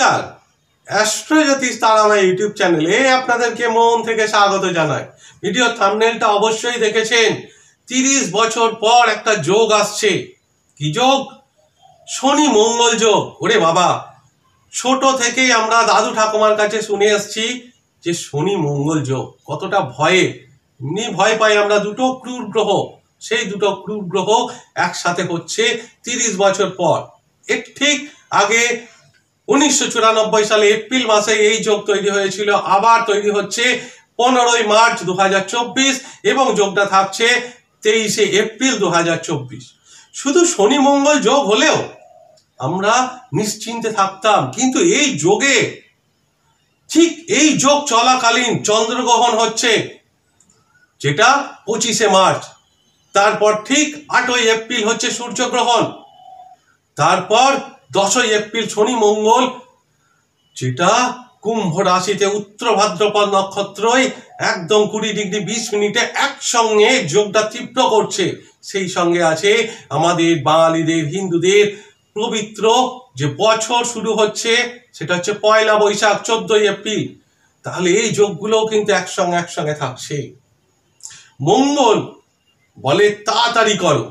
নমস্কার, অ্যাস্ট্রোজ্যোতিষ তারাময় ইউটিউব চ্যানেলে আপনাদেরকে মন থেকে স্বাগত জানাই। ভিডিও থাম্বনেলটা অবশ্যই দেখেছেন। 30 বছর পর একটা যোগ আসছে। কি যোগ? শনি মঙ্গল যোগ। ওরে বাবা, ছোট থেকেই আমরা দাদু ঠাকুমার কাছে শুনে আসছি যে শনি মঙ্গল যোগ কতটা ভয়ে, এমনি ভয় পাই আমরা। দুটো ক্রূর গ্রহ, সেই দুটো ক্রূর গ্রহ একসাথে হচ্ছে 30 বছর পর। এর ঠিক আগে 1994 সালে এপ্রিল মাসে এই যোগ তৈরি হয়েছিল, আবার তৈরি হচ্ছে 15 মার্চ 2024 এবং যোগটা থাকছে 23 এপ্রিল 2024। শুধু শনি মঙ্গল যোগ হলেও আমরা নিশ্চিন্তে থাকতাম, কিন্তু এই যোগে, ঠিক এই যোগ চলাকালীন চন্দ্রগ্রহণ হচ্ছে, যেটা 25 মার্চ। তারপর ঠিক 8 এপ্রিল হচ্ছে সূর্যগ্রহণ। তারপর 10 এপ্রিল শনি মঙ্গল, যেটা কুম্ভ রাশিতে উত্তর ভাদ্রপদ নক্ষত্রই একদম 20 ডিগ্রি 20 মিনিটে একসঙ্গে যোগটা তীব্র করছে। সেই সঙ্গে আছে আমাদের বাঙালিদের, হিন্দুদের পবিত্র যে বছর শুরু হচ্ছে, সেটা হচ্ছে পয়লা বৈশাখ 14 এপ্রিল। তাহলে এই যোগগুলোও কিন্তু একসঙ্গে থাকছে। মঙ্গল বলে তাড়াতাড়ি করো,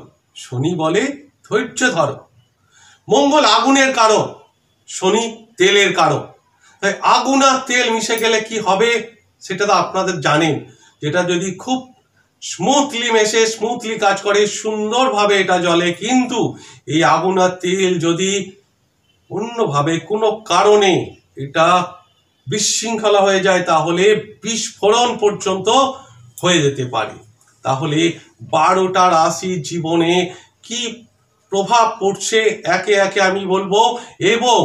শনি বলে ধৈর্য ধরো। মঙ্গল আগুনের কারক, শনি তেলের কারক। তাই আগুন আর তেল মিশে গেলে কি হবে সেটা তো আপনাদের জানেন। যেটা যদি খুব স্মুথলি মেশে, স্মুথলি কাজ করে, সুন্দরভাবে এটা জ্বলে। কিন্তু এই আগুন আর তেল যদি অন্যভাবে কোনো কারণে এটা বিশৃঙ্খলা হয়ে যায়, তাহলে বিস্ফোরণ পর্যন্ত হয়ে যেতে পারে। তাহলে 12টা রাশির জীবনে কি প্রভাব পড়ছে একে একে আমি বলবো, এবং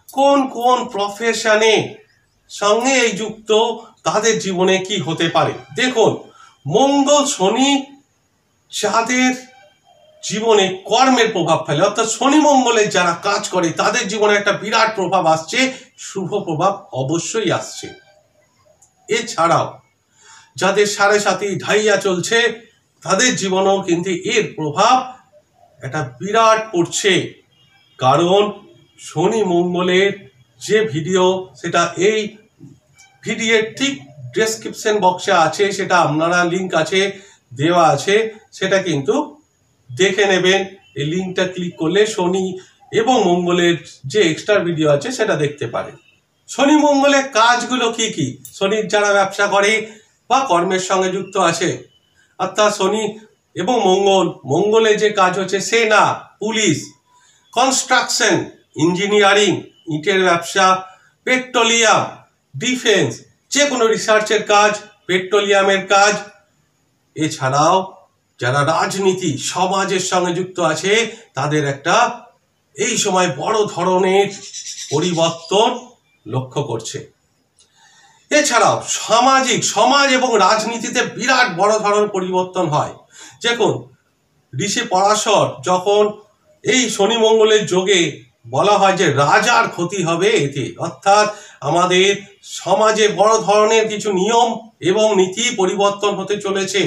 কোন কোন প্রফেশনে সঙ্গে এই যুক্ত তাদের জীবনে কি হতে পারে। দেখুন, মঙ্গল শনি যাদের জীবনে কর্মের প্রভাব ফেলে, অর্থাৎ শনি মঙ্গলের যারা কাজ করে তাদের জীবনে একটা বিরাট প্রভাব আসছে, শুভ প্রভাব অবশ্যই আসছে। এছাড়াও যাদের সাড়ে সাথী ঢাইয়া চলছে তাদের জীবনেও কিন্তু এর প্রভাব একটা বিরাট পড়ছে। কারণ শনি মঙ্গলের যে ভিডিও, সেটা এই ভিডিওর ঠিক ডেসক্রিপশন বক্সে আছে, সেটা আপনারা লিঙ্ক আছে, দেওয়া আছে, সেটা কিন্তু দেখে নেবেন। এই লিঙ্কটা ক্লিক করলে শনি এবং মঙ্গলের যে এক্সট্রা ভিডিও আছে সেটা দেখতে পারেন। শনি মঙ্গলের কাজগুলো কি কি? শনির যারা ব্যবসা করে বা কর্মের সঙ্গে যুক্ত আছে, অর্থাৎ শনি এবং মঙ্গলের যে কাজ হচ্ছে সেনা, পুলিশ, কনস্ট্রাকশন, ইঞ্জিনিয়ারিং, ইটের ব্যবসা, পেট্রোলিয়াম, ডিফেন্স, যে কোনো রিসার্চের কাজ, পেট্রোলিয়ামের কাজ। এছাড়াও যারা রাজনীতি, সমাজের সঙ্গে যুক্ত আছে, তাদের একটা এই সময় বড় ধরনের পরিবর্তন লক্ষ্য করছে। এছাড়াও সমাজ এবং রাজনীতিতে বিরাট বড় ধরনের পরিবর্তন হয়। দেখুন, ঋষি পরাশর যখন এই শনি মঙ্গলের যোগে বলা হয় যে রাজার ক্ষতি হবে এতে, অর্থাৎ আমাদের সমাজে বড় ধরনের কিছু নিয়ম এবং নীতি পরিবর্তন হতে চলেছে।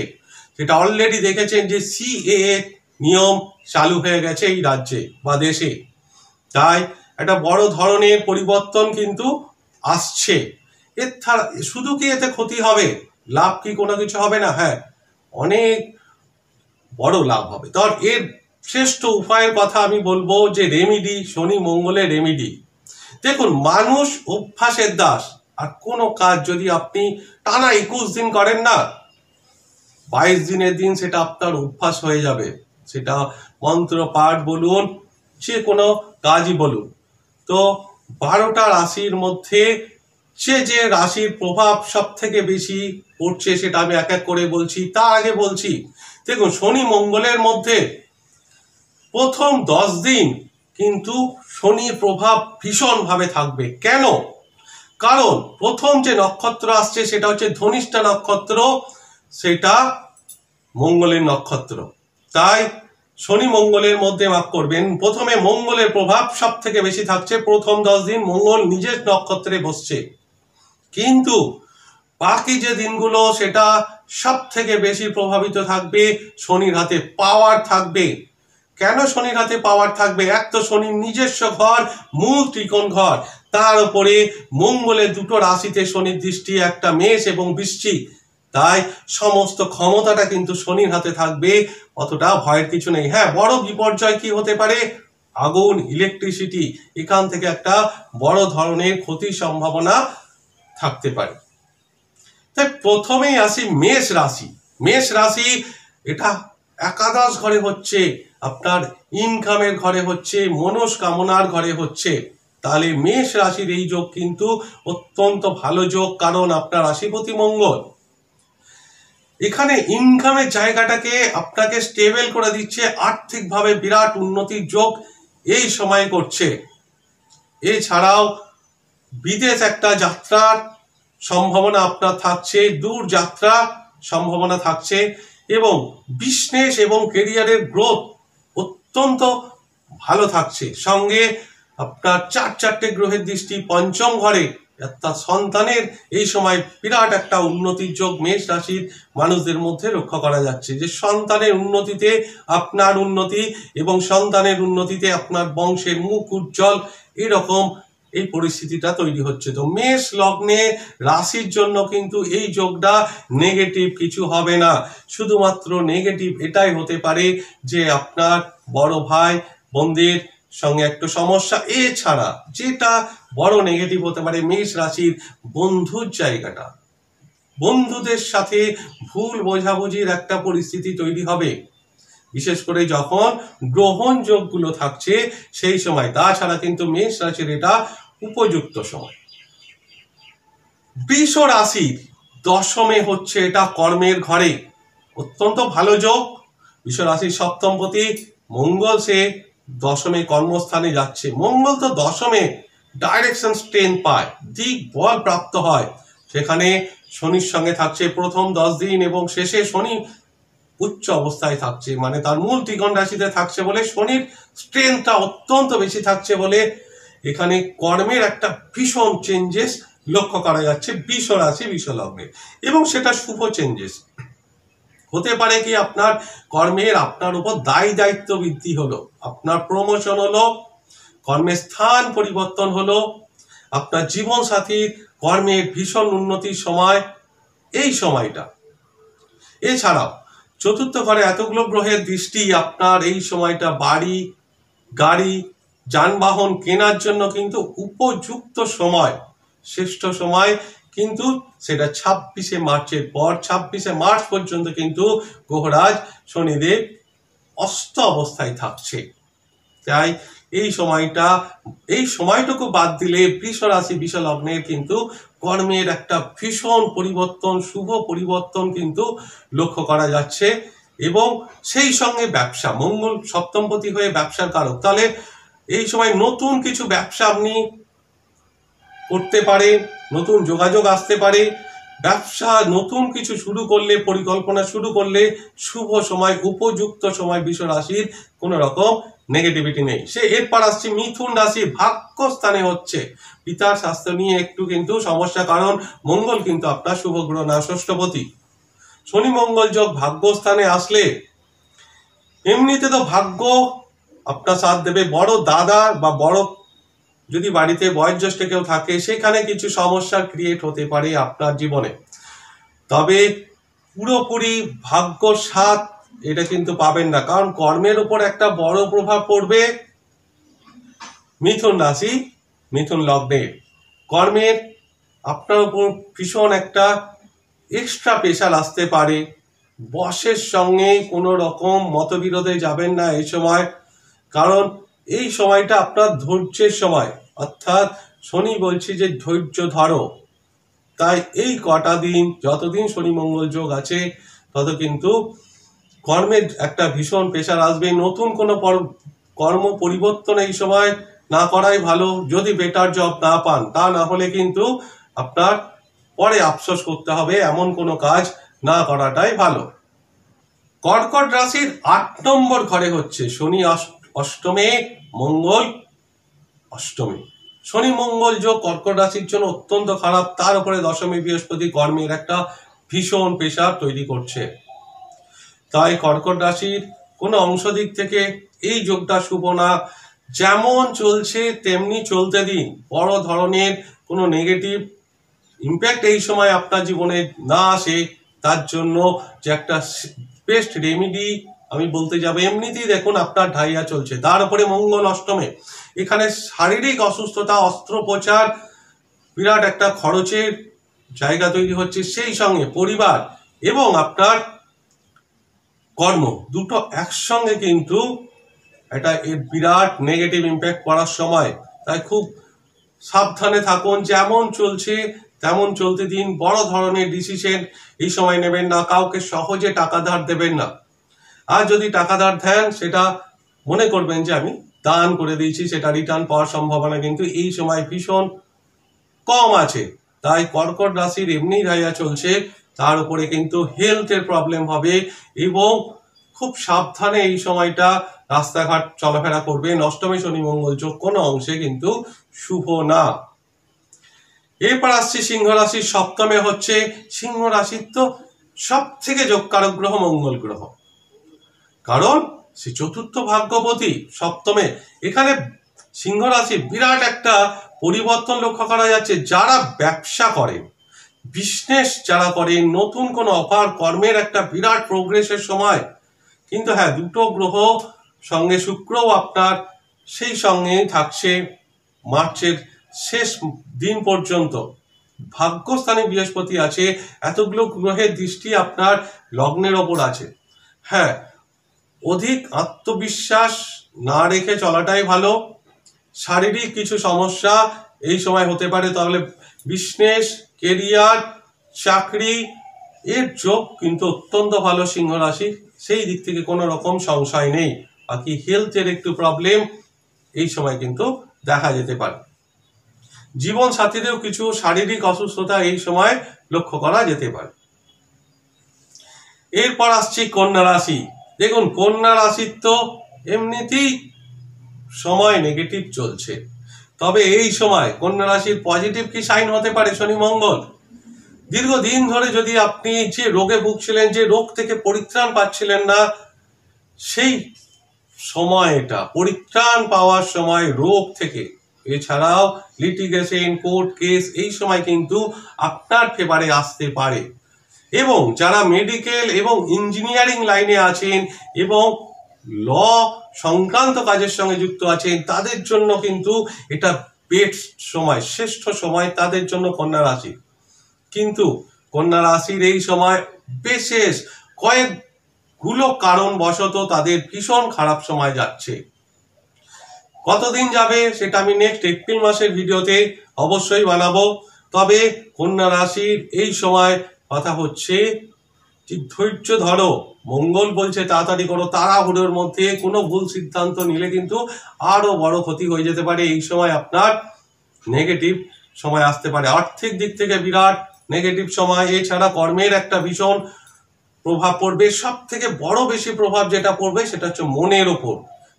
সেটা অলরেডি দেখেছেন যে সিএএ নিয়ম চালু হয়ে গেছে এই রাজ্যে বা দেশে। তাই একটা বড় ধরনের পরিবর্তন কিন্তু আসছে। এর শুধু কি এতে ক্ষতি হবে, লাভ কি কোনো কিছু হবে না? হ্যাঁ, অনেক বড় লাভ হবে। ধর, এর শ্রেষ্ঠ উপায়ের কথা আমি বলবো যে রেমিডি, শনি মঙ্গলের রেমিডি। দেখুন, মানুষ অভ্যাসের দাস। আর কোনো কাজ যদি আপনি টানা 21 দিন করেন না, 22 দিনের দিন সেটা আপনার অভ্যাস হয়ে যাবে। সেটা মন্ত্র পাঠ বলুন, যে কোনো কাজই বলুন। তো 12টা রাশির মধ্যে যে রাশির প্রভাব সব থেকে বেশি পড়ছে সেটা আমি এক এক করে বলছি। তার আগে বলছি, দেখুন, শনি মঙ্গলের মধ্যে প্রথম 10 দিন কিন্তু শনির প্রভাব ভীষণভাবে থাকবে। কেন? কারণ প্রথম যে নক্ষত্র আসছে সেটা হচ্ছে ধনিষ্ঠা নক্ষত্র, সেটা মঙ্গলের নক্ষত্র। তাই শনি মঙ্গলের মধ্যে মাফ করবেন, প্রথমে মঙ্গলের প্রভাব সব থেকে বেশি থাকছে। প্রথম 10 দিন মঙ্গল নিজের নক্ষত্রে বসছে, কিন্তু বাকি যে দিনগুলো সেটা সব থেকে বেশি প্রভাবিত থাকবে। শনির হাতে পাওয়ার থাকবে। কেন শনির হাতে পাওয়ার থাকবে? এক তো শনির নিজস্ব ঘর, মূল ত্রিকোণ ঘর, তার উপরে মঙ্গলের দুটো রাশিতে শনির দৃষ্টি, একটা মেষ এবং বৃশ্চিক, তাই সমস্ত ক্ষমতাটা কিন্তু শনির হাতে থাকবে, অতটা ভয়ের কিছু নেই। হ্যাঁ, বড় বিপর্যয় কি হতে পারে, আগুন, ইলেকট্রিসিটি, এখান থেকে একটা বড় ধরনের ক্ষতির সম্ভাবনা থাকতে পারে। তাই প্রথমেই আসি মেষ রাশি। মেষ রাশি এটা একাদশ ঘরে হচ্ছে, আপনার ইনকামের ঘরে হচ্ছে, মনস্কামনার ঘরে হচ্ছে। তাহলে মেষ রাশির এই যোগ কিন্তু অত্যন্ত ভালো যোগ, কারণ আপনার রাশিপতি মঙ্গল এখানে ইনকামের জায়গাটাকে আপনাকে স্টেবল করে দিচ্ছে, আর্থিকভাবে বিরাট উন্নতির যোগ এই সময় করছে। এছাড়াও বিদেশ একটা যাত্রার সম্ভাবনা আপনার থাকছে, দূর যাত্রা সম্ভাবনা থাকছে, এবং বিজনেস এবং ক্যারিয়ারের গ্রোথ অত্যন্ত ভালো থাকছে। সঙ্গে আপনার চারটে গ্রহের দৃষ্টি পঞ্চম ঘরে, অর্থাৎ সন্তানের এই সময় বিরাট একটা উন্নতির যোগ মেষ রাশির মানুষদের মধ্যে লক্ষ্য করা যাচ্ছে, যে সন্তানের উন্নতিতে আপনার উন্নতি এবং সন্তানের উন্নতিতে আপনার বংশের মুখ উজ্জ্বল, এরকম এই পরিস্থিতিটা তৈরি হচ্ছে। তো মেষ লগ্নে রাশির জন্য কিন্তু এই যোগটা নেগেটিভ কিছু হবে না, শুধুমাত্র নেগেটিভ এটাই হতে পারে যে আপনার বড় ভাই বোনদের সঙ্গে একটু সমস্যা। এছাড়া যেটা বড় নেগেটিভ হতে পারে মেষ রাশির বন্ধুর জায়গাটা, বন্ধুদের সাথে ভুল বোঝাবুঝির একটা পরিস্থিতি তৈরি হবে, বিশেষ করে যখন গ্রহণ যোগগুলো থাকছে সেই সময়। তাছাড়া কিন্তু মেষ রাশির এটা উপযুক্ত সময়। বৃষ রাশির দশমে হচ্ছে এটা কর্মের ঘরে, অত্যন্ত ভালো যোগ। বৃষ রাশির সপ্তমপতি মঙ্গল সে দশমে কর্মস্থানে যাচ্ছে। মঙ্গল তো দশমে ডাইরেকশন স্ট্রেন পায়, দিক বল প্রাপ্ত হয়, সেখানে শনির সঙ্গে থাকছে প্রথম 10 দিন এবং শেষে শনি উচ্চ অবস্থায় থাকছে, মানে তার মূল ত্রিকোণ রাশিতে থাকছে বলে শনির স্ট্রেনটা অত্যন্ত বেশি থাকছে বলে এখানে কর্মের একটা ভীষণ চেঞ্জেস লক্ষ্য করা যাচ্ছে বৃষ রাশি বৃষ লগ্নে, এবং সেটা শুভ চেঞ্জেস হতে পারে। কি আপনার কর্মের আপনার উপর দায় দায়িত্ব বৃদ্ধি হলো, আপনার প্রমোশন হলো, কর্মের স্থান পরিবর্তন হলো, আপনার জীবন সাথীর কর্মের ভীষণ উন্নতির সময় এই সময়টা। এছাড়াও চতুর্থ ঘরে এতগুলো গ্রহের দৃষ্টি, আপনার এই সময়টা বাড়ি, গাড়ি, যানবাহন কেনার জন্য কিন্তু উপযুক্ত সময়, শ্রেষ্ঠ সময় কিন্তু সেটা 26শে মার্চের পর। 26শে মার্চ পর্যন্ত কিন্তু গ্রহরাজ শনিদেব অস্ত অবস্থায় থাকছে। তাই এই সময়টুকু বাদ দিলে বৃষ রাশি বৃষ লগ্নের কিন্তু কর্মের একটা ভীষণ পরিবর্তন, শুভ পরিবর্তন কিন্তু লক্ষ্য করা যাচ্ছে। এবং সেই সঙ্গে ব্যবসা, মঙ্গল সপ্তমপতি হয়ে ব্যবসার কারক, তাহলে এই সময় নতুন কিছু ব্যবসা আপনি করতে পারে, নতুন যোগাযোগ আসতে পারে, ব্যবসা নতুন কিছু শুরু করলে, পরিকল্পনা শুরু করলে শুভ সময়, উপযুক্ত সময়। বৃষ রাশির কোন রকম নেগেটিভিটি নেই। সে এরপর আসছে মিথুন রাশি, ভাগ্যস্থানে হচ্ছে। পিতার স্বাস্থ্য নিয়ে একটু কিন্তু সমস্যা, কারণ মঙ্গল কিন্তু আপনার শুভ গ্রহ না, ষষ্ঠপতি। শনি মঙ্গল যোগ ভাগ্যস্থানে আসলে এমনিতে তো ভাগ্য আপনার সাথ দেবে। বড় দাদা বা বড় যদি বাড়িতে বয়োজ্যেষ্ঠ কেউ থাকে, সেখানে কিছু সমস্যার ক্রিয়েট হতে পারে আপনার জীবনে, তবে পুরোপুরি ভাগ্য সাথ এটা কিন্তু পাবেন না, কারণ কর্মের উপর একটা বড় প্রভাব পড়বে মিথুন রাশি মিথুন লগ্নে। কর্মের আপনার উপর ভীষণ একটা এক্সট্রা প্রেশার আসতে পারে। বসের সঙ্গে কোনো রকম মতবিরোধে যাবেন না এই সময়, কারণ এই সময়টা আপনার ধৈর্যের সময়, অর্থাৎ শনি বলছি যে ধৈর্য ধরো। তাই এই কটা দিন, যতদিন শনি মঙ্গল যোগ আছে, তত কিন্তু কর্মের একটা ভীষণ প্রেশার আসবে। নতুন কোনো কর্ম পরিবর্তন এই সময় না করাই ভালো, যদি বেটার জব না পান। তা না হলে কিন্তু আপনার পরে আফসোস করতে হবে, এমন কোনো কাজ না করাটাই ভালো। কর্কট রাশির 8 নম্বর ঘরে হচ্ছে শনি অষ্টমে, মঙ্গল অষ্টমে। শনি মঙ্গল যোগ কর্কট রাশির জন্য অত্যন্ত খারাপ, তার উপরে দশমী বৃহস্পতি কর্মের একটা ভীষণ প্রেশার তৈরি করছে। তাই কর্কট রাশির কোনো অংশ দিক থেকে এই যোগটা শুভ না। যেমন চলছে তেমনি চলতে দিন, বড় ধরনের কোনো নেগেটিভ ইম্প্যাক্ট এই সময় আপনার জীবনে না আসে তার জন্য যে একটা বেস্ট রেমিডি আমি বলতে যাবো। এমনিতেই দেখুন আপনার ঢাইয়া চলছে, তার উপরে মঙ্গল অষ্টমে, এখানে শারীরিক অসুস্থতা, অস্ত্রোপচার, বিরাট একটা খরচের জায়গা তৈরি হচ্ছে। সেই সঙ্গে পরিবার এবং আপনার কর্ম দুটো একসঙ্গে কিন্তু এটা বিরাট নেগেটিভ ইম্প্যাক্ট পড়ার সময়। তাই খুব সাবধানে থাকুন, যেমন চলছে তেমন চলতে দিন। বড় ধরনের ডিসিশন এই সময় নেবেন না, কাউকে সহজে টাকা ধার দেবেন না। আর যদি টাকা ধার দেন সেটা মনে করবেন যে আমি দান করে দিয়েছি, সেটা রিটার্ন পাওয়ার সম্ভাবনা কিন্তু এই সময় ভীষণ কম আছে। তাই কর্কট রাশির এমনি ঢাইয়া চলছে, তার উপরে কিন্তু হেলথের প্রবলেম হবে এবং খুব সাবধানে এই সময়টা রাস্তাঘাট চলাফেরা করবে। অষ্টমে শনি মঙ্গল যোগ কোনো অংশে কিন্তু শুভ না। এরপর আসছে সিংহ রাশির সপ্তমে হচ্ছে, সিংহ রাশির তো সব থেকে যোগকারক গ্রহ মঙ্গল গ্রহ, কারণ সে চতুর্থ ভাগ্যপতি সপ্তমে। এখানে সিংহ রাশির বিরাট একটা পরিবর্তন লক্ষ্য করা যাচ্ছে। যারা ব্যবসা করেন, বিজনেস যারা করেন, নতুন কোনো অফার কর্মের একটা বিরাট প্রোগ্রেসের সময়। কিন্তু হ্যাঁ, দুটো গ্রহ সঙ্গে শুক্রও আপনার সেই সঙ্গে থাকছে মার্চের শেষ দিন পর্যন্ত। ভাগ্যস্থানে বৃহস্পতি আছে, এতগুলো গ্রহের দৃষ্টি আপনার লগ্নের ওপর আছে। হ্যাঁ, অধিক আত্মবিশ্বাস না রেখে চলাটাই ভালো। শারীরিক কিছু সমস্যা এই সময় হতে পারে, তাহলে বিজনেস, কেরিয়ার, চাকরি এর যোগ কিন্তু অত্যন্ত ভালো সিংহ রাশি, সেই দিক থেকে কোনো রকম সংশয় নেই। বাকি হেলথের একটু প্রবলেম এই সময় কিন্তু দেখা যেতে পারে। জীবন সাথীদেরও কিছু শারীরিক অসুস্থতা এই সময় লক্ষ্য করা যেতে পারে। এরপর আসছি কন্যা রাশি। দেখুন, কন্যা রাশির তো এমনিতেই সময় নেগেটিভ চলছে, তবে এই সময় কন্যা রাশির পজিটিভ কি সাইন হতে পারে শনি মঙ্গল। দীর্ঘদিন ধরে যদি আপনি যে রোগে ভুগছিলেন, যে রোগ থেকে পরিত্রাণ পাচ্ছিলেন না, সেই সময়টা পরিত্রাণ পাওয়ার সময় রোগ থেকে, এছাড়াও লিটিগেশন, কোর্ট কেস এই সময় কিন্তু আপনার ফেভারে আসতে পারে। এবং যারা মেডিকেল এবং ইঞ্জিনিয়ারিং লাইনে আছেন এবং ল সংক্রান্ত কাজের সঙ্গে যুক্ত আছেন, তাদের জন্য কিন্তু এটা বেস্ট সময়, শ্রেষ্ঠ সময় তাদের জন্য কন্যা রাশি। কিন্তু কন্যা রাশির এই সময় বিশেষ কয়েকগুলো কারণবশত তাদের ভীষণ খারাপ সময় যাচ্ছে। কতদিন যাবে সেটা আমি নেক্সট এপ্রিল মাসের ভিডিওতে অবশ্যই বানাবো। তবে কন্যা রাশির এই সময় কথা হচ্ছে যে ধৈর্য ধরো, মঙ্গল বলছে তাড়াতাড়ি করো। তাড়াহুড়োর মধ্যে কোনো ভুল সিদ্ধান্ত নিলে কিন্তু আরো বড় ক্ষতি হয়ে যেতে পারে। এই সময় আপনার নেগেটিভ সময় আসতে পারে, আর্থিক দিক থেকে বিরাট নেগেটিভ সময়। এছাড়া কর্মের একটা ভীষণ প্রভাব পড়বে। সব থেকে বড় বেশি প্রভাব যেটা পড়বে সেটা হচ্ছে মনের ওপর,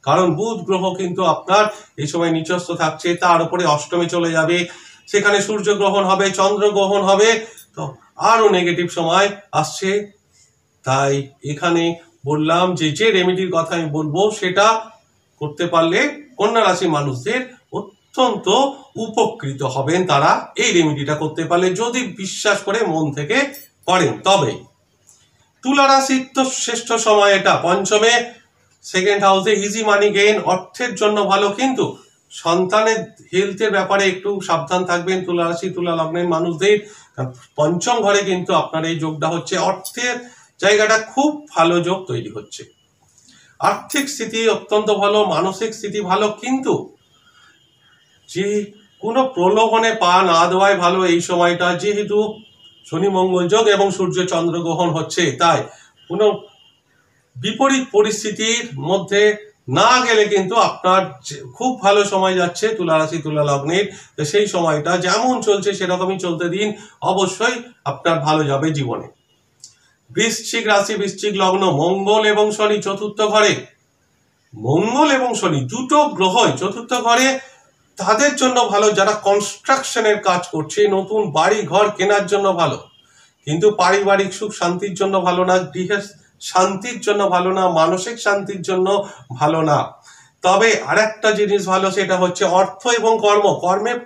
কারণ বুধ গ্রহ কিন্তু আপনার এই সময় নিচস্থ থাকছে, তার উপরে অষ্টমে চলে যাবে, সেখানে সূর্য গ্রহণ হবে, চন্দ্র গ্রহণ হবে, তো আরো নেগেটিভ সময় আসছে। তাই এখানে বললাম যে রেমেডির কথা আমি বলবো সেটা করতে পারলে কন্যা রাশি মানুষদের অত্যন্ত উপকৃত হবেন তারা এই রেমেডিটা করতে পারলে, যদি বিশ্বাস করে মন থেকে করেন। তবে তুলা রাশির তো শ্রেষ্ঠ সময় এটা, পঞ্চমে সেকেন্ড হাউসে ইজি মানি গেইন, অর্থের জন্য ভালো। কিন্তু সন্তানের হেলথের ব্যাপারে একটু সাবধান থাকবেন তুলা রাশি তুলা লগ্নের মানুষদের। পঞ্চম ঘরে কিন্তু আপনার এই যোগটা হচ্ছে, অর্থের জায়গাটা খুব ভালো যোগ তৈরি হচ্ছে। আর্থিক স্থিতি অত্যন্ত ভালো, মানসিক স্থিতি ভালো, কিন্তু যে কোনো প্রলোভনে পা না দেওয়াই ভালো এই সময়টা। যেহেতু শনি মঙ্গল যোগ এবং সূর্য চন্দ্র গ্রহণ হচ্ছে, তাই কোনো বিপরীত পরিস্থিতির মধ্যে না গেলে কিন্তু আপনার খুব ভালো সময় যাচ্ছে তুলা রাশি তুলা লগ্নের। সেই সময়টা যেমন চলছে সেরকমই চলতে দিন, অবশ্যই আপনার ভালো যাবে জীবনে। বৃশ্চিক রাশি বৃশ্চিক লগ্ন, মঙ্গল এবং শনি চতুর্থ ঘরে। মঙ্গল এবং শনি দুটো গ্রহই চতুর্থ ঘরে, তাদের জন্য ভালো যারা কনস্ট্রাকশনের কাজ করছে, নতুন বাড়ি ঘর কেনার জন্য ভালো। কিন্তু পারিবারিক সুখ শান্তির জন্য ভালো না, গৃহের শান্তির জন্য ভালো না, মানসিক শান্তির জন্য ভালো না। তবে আরেকটা জিনিস ভালো, সেটা হচ্ছে অর্থ এবং কর্ম। কর্মের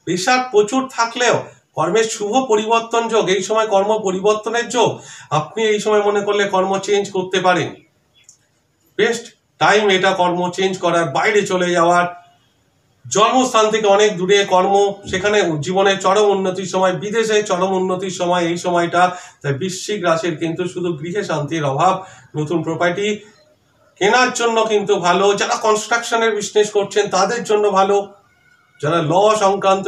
প্রেশার প্রচুর থাকলেও কর্মের শুভ পরিবর্তন যোগ, এই সময় কর্ম পরিবর্তনের যোগ। আপনি এই সময় মনে করলে কর্ম চেঞ্জ করতে পারেন। বেস্ট টাইম এটা কর্ম চেঞ্জ করার, বাইরে চলে যাওয়ার, জন্মস্থান থেকে অনেক দূরে কর্ম, সেখানে জীবনের চরম উন্নতির সময়, বিদেশে চরম উন্নতির সময় এই সময়টা। তাই বৃশ্চিক রাশির কিন্তু শুধু গৃহে শান্তির অভাব। নতুন প্রপার্টি কেনার জন্য কিন্তু ভালো, যারা কনস্ট্রাকশনের বিজনেস করছেন তাদের জন্য ভালো, যারা ল সংক্রান্ত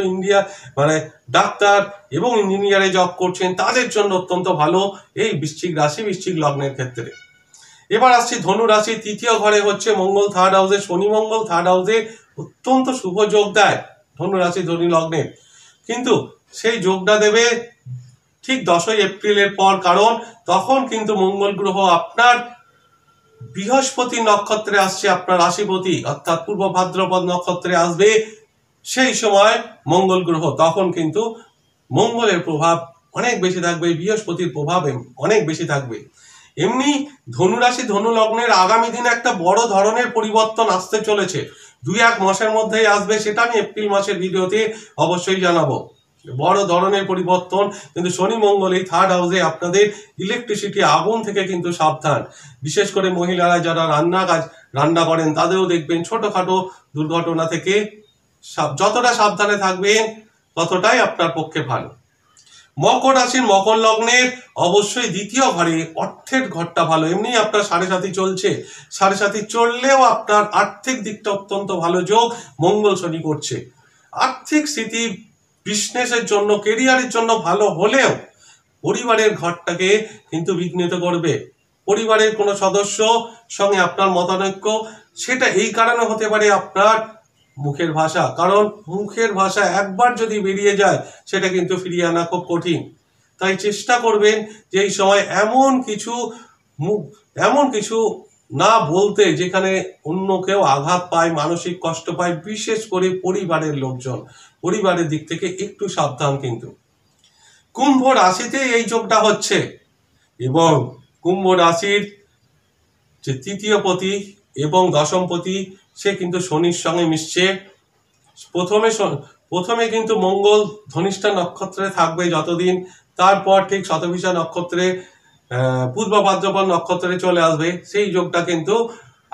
ডাক্তার এবং ইঞ্জিনিয়ারে জব করছেন তাদের জন্য অত্যন্ত ভালো এই বৃশ্চিক রাশি, বৃশ্চিক লগ্নের ক্ষেত্রে। এবার আসছি ধনু রাশি। তৃতীয় ঘরে হচ্ছে মঙ্গল, থার্ড হাউসে শনি মঙ্গল থার্ড হাউসে অত্যন্ত শুভ যোগ দেয় ধনু রাশি ধনু লগ্নের। কিন্তু সেই যোগটা দেবে ঠিক 10ই এপ্রিলের পর, কারণ তখন কিন্তু মঙ্গল গ্রহ আপনার বৃহস্পতি নক্ষত্রে আসছে, আপনার রাশিপতি অর্থাৎ পূর্ব ভাদ্রপদ নক্ষত্রে আসবে। সেই সময় মঙ্গল গ্রহ, তখন কিন্তু মঙ্গলের প্রভাব অনেক বেশি থাকবে, বৃহস্পতির প্রভাব অনেক বেশি থাকবে। এমনি ধনুরাশি ধনু লগ্নের আগামী দিনে একটা বড় ধরনের পরিবর্তন আসতে চলেছে, 2-1 মাসের মধ্যেই আসবে, সেটা আমি এপ্রিল মাসের ভিডিওতে অবশ্যই জানাবো। বড় ধরনের পরিবর্তন, কিন্তু শনি মঙ্গল এই থার্ড হাউসে আপনাদের ইলেকট্রিসিটি, আগুন থেকে কিন্তু সাবধান। বিশেষ করে মহিলারা যারা রান্না করেন তাদেরও দেখবেন ছোটখাটো দুর্ঘটনা থেকে যতটা সাবধানে থাকবেন ততটাই আপনার পক্ষে ভালো। মকর রাশির মকর লগ্নের অবশ্যই দ্বিতীয় ঘরে অর্থের ঘরটা ভালো। এমনি আপনার 7.5 চলছে, 7.5 চললেও আপনার আর্থিক দিকটা অত্যন্ত ভালো যোগ মঙ্গল শনি করছে। আর্থিক স্থিতি বিজনেসের জন্য, কেরিয়ারের জন্য ভালো হলেও পরিবারের ঘরটাকে কিন্তু বিঘ্নিত করবে। পরিবারের কোনো সদস্য সঙ্গে আপনার মতানৈক্য, সেটা এই কারণে হতে পারে আপনার মুখের ভাষা, কারণ মুখের ভাষা একবার যদি বেরিয়ে যায় সেটা কিন্তু ফিরিয়ে আনা খুব কঠিন। তাই চেষ্টা করবেন যে এই সময় এমন কিছু না বলতে যেখানে অন্য কেউ আঘাত পায়, মানসিক কষ্ট পায়, বিশেষ করে পরিবারের লোকজন। পরিবারের দিক থেকে একটু সাবধান। কিন্তু কুম্ভ রাশিতে এই যোগটা হচ্ছে, এবং কুম্ভ রাশির যে তৃতীয় পতি এবং দশমপতি সে কিন্তু শনির সঙ্গে মিশছে। প্রথমে কিন্তু মঙ্গল ধনিষ্ঠা নক্ষত্রে থাকবে যতদিন, তারপর ঠিক শতভিষা নক্ষত্রে, পূর্ব ভাদ্রপদ নক্ষত্রে চলে আসবে। সেই যোগটা কিন্তু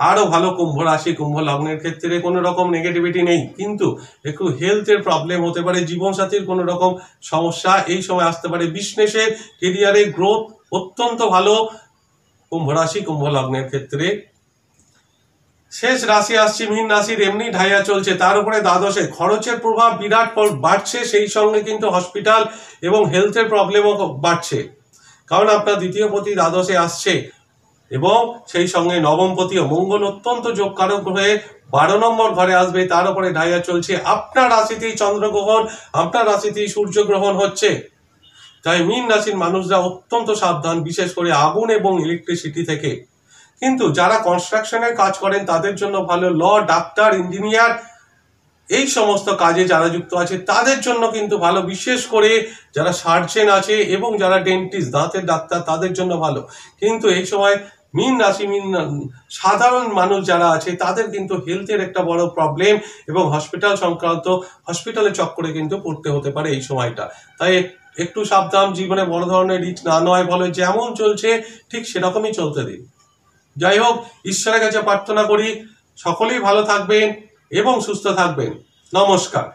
আরো ভালো কুম্ভ রাশি কুম্ভ লগ্নের ক্ষেত্রে। কোনো রকম নেগেটিভিটি নেই, কিন্তু একটু হেলথের প্রবলেম হতে পারে, জীবনসাথীর কোনো রকম সমস্যা এই সময় আসতে পারে। বিজনেসের, কেরিয়ারের গ্রোথ অত্যন্ত ভালো কুম্ভ রাশি কুম্ভ লগ্নের ক্ষেত্রে। শেষ রাশি আসছে মীন রাশির। এমনি ঢাইয়া চলছে, তার উপরে দ্বাদশে খরচের প্রভাব বিরাট বাড়ছে, সেই সঙ্গে কিন্তু হসপিটাল এবং হেলথের প্রবলেমও বাড়ছে, কারণ আপনার দ্বিতীয় পতি দ্বাদশে আসছে এবং সেই সঙ্গে নবমপতিও মঙ্গল অত্যন্ত যোগকারক হয়ে 12 নম্বর ঘরে আসবে। তার উপরে ঢাইয়া চলছে, আপনার রাশিতেই চন্দ্রগ্রহণ, আপনার রাশিতেই সূর্যগ্রহণ হচ্ছে। তাই মীন রাশির মানুষরা অত্যন্ত সাবধান, বিশেষ করে আগুন এবং ইলেকট্রিসিটি থেকে। কিন্তু যারা কনস্ট্রাকশনের কাজ করেন তাদের জন্য ভালো, ল, ডাক্তার, ইঞ্জিনিয়ার এই সমস্ত কাজে যারা যুক্ত আছে তাদের জন্য কিন্তু ভালো, বিশেষ করে যারা সার্জন আছে এবং যারা ডেন্টিস্ট, দাঁতের ডাক্তার, তাদের জন্য ভালো। কিন্তু এই সময় মীন রাশি সাধারণ মানুষ যারা আছে তাদের কিন্তু হেলথের একটা বড় প্রবলেম এবং হসপিটাল সংক্রান্ত হসপিটালের চক্করে কিন্তু পড়তে হতে পারে এই সময়টা। তাই একটু সাবধান, জীবনে বড় ধরনের রিস্ক না নেওয়াই ভালো। যেমন চলছে ঠিক সেরকমই চলতে দিন। যাই হোক, ঈশ্বরের কাছে প্রার্থনা করি সকলেই ভালো থাকবেন এবং সুস্থ থাকবেন। নমস্কার।